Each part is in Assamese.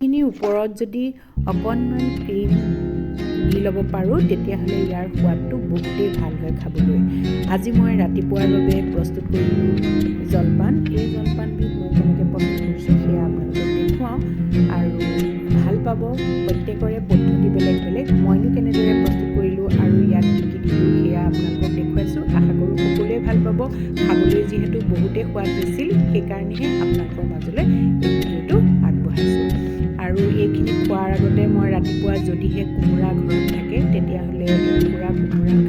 খিনি ওপৰত যদি অকণমান ক্ৰীম দি ল'ব পাৰোঁ তেতিয়াহ'লে ইয়াৰ সোৱাদটো বহুতেই ভাল হয় খাবলৈ। আজি মই ৰাতিপুৱাৰ বাবে প্ৰস্তুত কৰিলোঁ জলপান। এই জলপানবিধ মই কেনেকৈ প্ৰস্তুত কৰিছোঁ সেয়া আপোনালোকক দেখুৱাওঁ আৰু ভাল পাব। প্ৰত্যেকৰে পদ্ধতি বেলেগ বেলেগ। মইনো কেনেদৰে প্ৰস্তুত কৰিলোঁ আৰু ইয়াত কি কি দিলোঁ সেয়া আপোনালোকক দেখুৱাইছোঁ। আশা কৰোঁ সকলোৱে ভাল পাব। খাবলৈ যিহেতু বহুতেই সোৱাদ দিছিল সেইকাৰণেহে আপোনালোকৰ মাজলৈ এই ভিডিঅ'টো আগবঢ়াইছোঁ। আৰু এইখিনি খোৱাৰ আগতে মই ৰাতিপুৱা যদিহে কোমোৰা ঘৰত থাকে তেতিয়াহ'লে কোমোৰা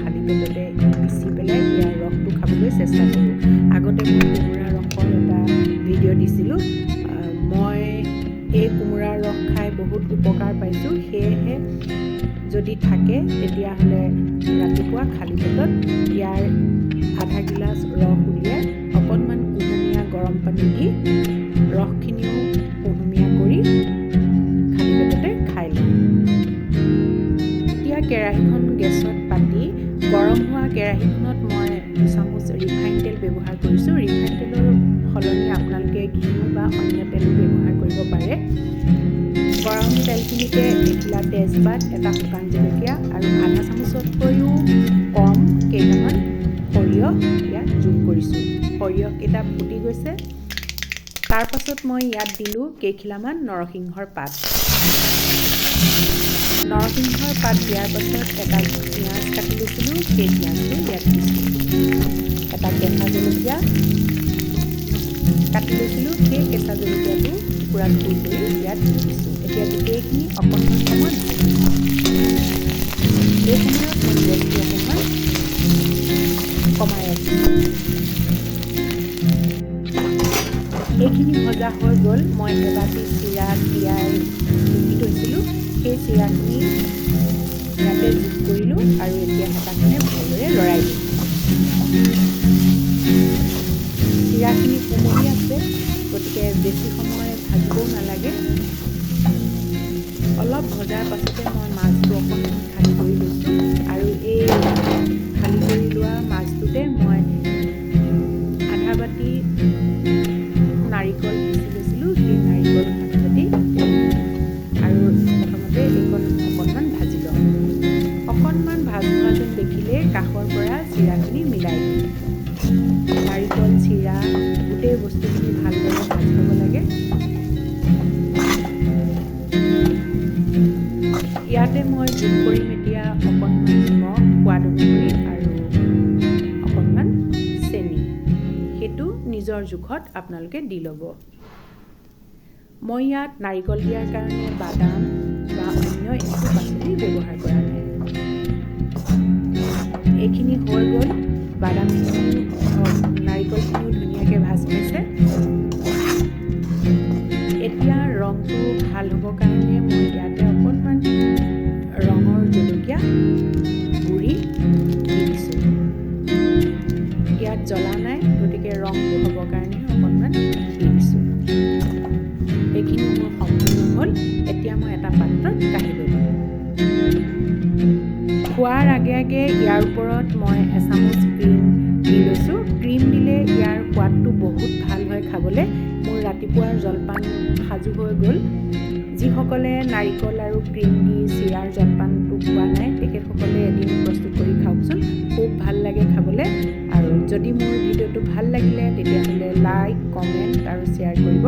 খালী পেটতে পিচি পেলাই ইয়াৰ ৰসটো খাবলৈ চেষ্টা কৰোঁ। আগতে মই কোমোৰা ৰসৰ এটা ভিডিঅ' দিছিলোঁ। মই এই কোমোৰাৰ ৰস খাই বহুত উপকাৰ পাইছোঁ। সেয়েহে যদি থাকে তেতিয়াহ'লে ৰাতিপুৱা খালী পেটত ইয়াৰ আধা গিলাচ ৰস উলিয়াই অকণমান কুহুমীয়া গৰম পানী দি ৰসখিনিও কুহুমীয়া কৰি খালী পেটতে খাই লওঁ। এতিয়া কেৰাহীখন গেছত পাতি গৰম হোৱা কেৰাহীখনত মই 2 চামুচ ৰিফাইন তেল ব্যৱহাৰ কৰিছোঁ। ৰিফাইন তেলৰ সলনি আপোনালোকে ঘিউ বা অন্য তেলো ব্যৱহাৰ কৰিব পাৰে। গৰম তেলখিনিতে এখিলা তেজপাত, এটা শুকান জলকীয়া আৰু আধা চামুচতকৈও কম কেইটামান সৰিয়হ ইয়াত যোগ কৰিছোঁ। সৰিয়হকেইটা ফুটি গৈছে। তাৰ পাছত মই ইয়াত দিলোঁ কেইখিলামান নৰসিংহৰ পাত। নৰসিংহৰ পাত দিয়াৰ পাছত এটা পিঁয়াজ কাটি লৈছিলোঁ, সেই পিঁয়াজটো ইয়াত দিছোঁ। এটা কেঁচা জলকীয়া কাটি লৈছিলোঁ, সেই কেঁচা জলকীয়াটো টুকুৰা টুকুৰি কৰি ইয়াত দি দিছোঁ। এতিয়া গোটেইখিনি অকণমান সময় ভাজিম। এই সময়ত মই গেছটো অকণমান কমাই ৰাখিছোঁ। এইখিনি ভজা হৈ গ'ল। মই এবাটি চিৰা তিয়াই টুকি থৈছিলোঁ, সেই চিৰাখিনি ইয়াতে যোগ কৰিলোঁ আৰু এতিয়া হেতাখনে ভালদৰে লৰাই দিওঁ। চিৰাখিনি কোমলি আছে, গতিকে বেছি সময় ভাজিবও নালাগে। অলপ ভজাৰ পাছতে মই মাছটো অকণমান খালী কৰি লৈছোঁ আৰু এই খালী কৰি লোৱা মাছটোতে মই আধা বাটি নাৰিকল পিচি লৈছিলোঁ, সেই নাৰিকল আধা বাটি আৰু প্ৰথমতে এইকণ অকণমান ভাজি লওঁ। অকণমান ভাজ খোৱা যেন দেখিলে কাষৰ পৰা চিৰাখিনি মিলাই দিওঁ। নাৰিকল, চিৰা গোটেই বস্তুখিনি ভালদৰে ভাজি ল'ব লাগে। ইয়াতে মই যোগ কৰিম এতিয়া অকণমান নিমখ সোৱাদ অনুসৰি আৰু অকণমান চেনি। সেইটো নিজৰ জোখত আপোনালোকে দি ল'ব। মই ইয়াত নাৰিকল দিয়াৰ কাৰণে বাদাম বা অন্য একো পাচলি ব্যৱহাৰ কৰা নাই। এইখিনি হৈ গ'ল। বাদামখিনিও নাৰিকলখিনিও ধুনীয়াকৈ ভাজি লৈছে। এতিয়া ৰংটো ভাল হ'বৰ কাৰণে মই ইয়াতে অকণমান ৰঙৰ জলকীয়া গুড়ি দি দিছোঁ। ইয়াত জ্বলা নাই, গতিকে ৰংটো হ'বৰ কাৰণেহে অকণমান দি দিছোঁ। এইখিনি মোৰ সম্পূৰ্ণ হ'ল। এতিয়া মই এটা পাত্ৰত কাঢ়ি ল'লোঁ। খোৱাৰ আগে আগে ইয়াৰ ওপৰত মই এচামুচ ক্ৰীম দি লৈছোঁ। ক্ৰীম দিলে ইয়াৰ সোৱাদটো বহুত ভাল হয় খাবলৈ। মোৰ ৰাতিপুৱাৰ জলপান সাজু হৈ গ'ল। যিসকলে নাৰিকল আৰু ক্ৰীম দি চিৰাৰ জলপানটো খোৱা নাই তেখেতসকলে এদিন প্ৰস্তুত কৰি খাওকচোন। খুব ভাল লাগে খাবলৈ। আৰু যদি মোৰ ভিডিঅ'টো ভাল লাগিলে তেতিয়াহ'লে লাইক, কমেণ্ট আৰু শ্বেয়াৰ কৰিব।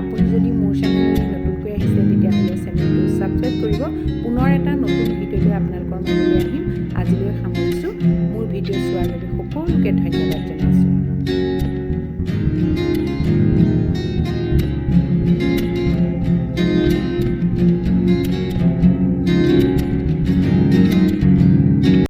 আপুনি যদি মোৰ চেনেললৈ নতুনকৈ আহিছে তেতিয়াহ'লে চেনেলটো ছাবস্ক্ৰাইব কৰিব। পুনৰ এটা নতুন ভিডিঅ' লৈ আপোনালোকৰ মাজলৈ আহিম। আজিলৈ সামৰিছোঁ। মোৰ ভিডিঅ' চোৱাৰ বাবে সকলোকে ধন্যবাদ জনাইছোঁ।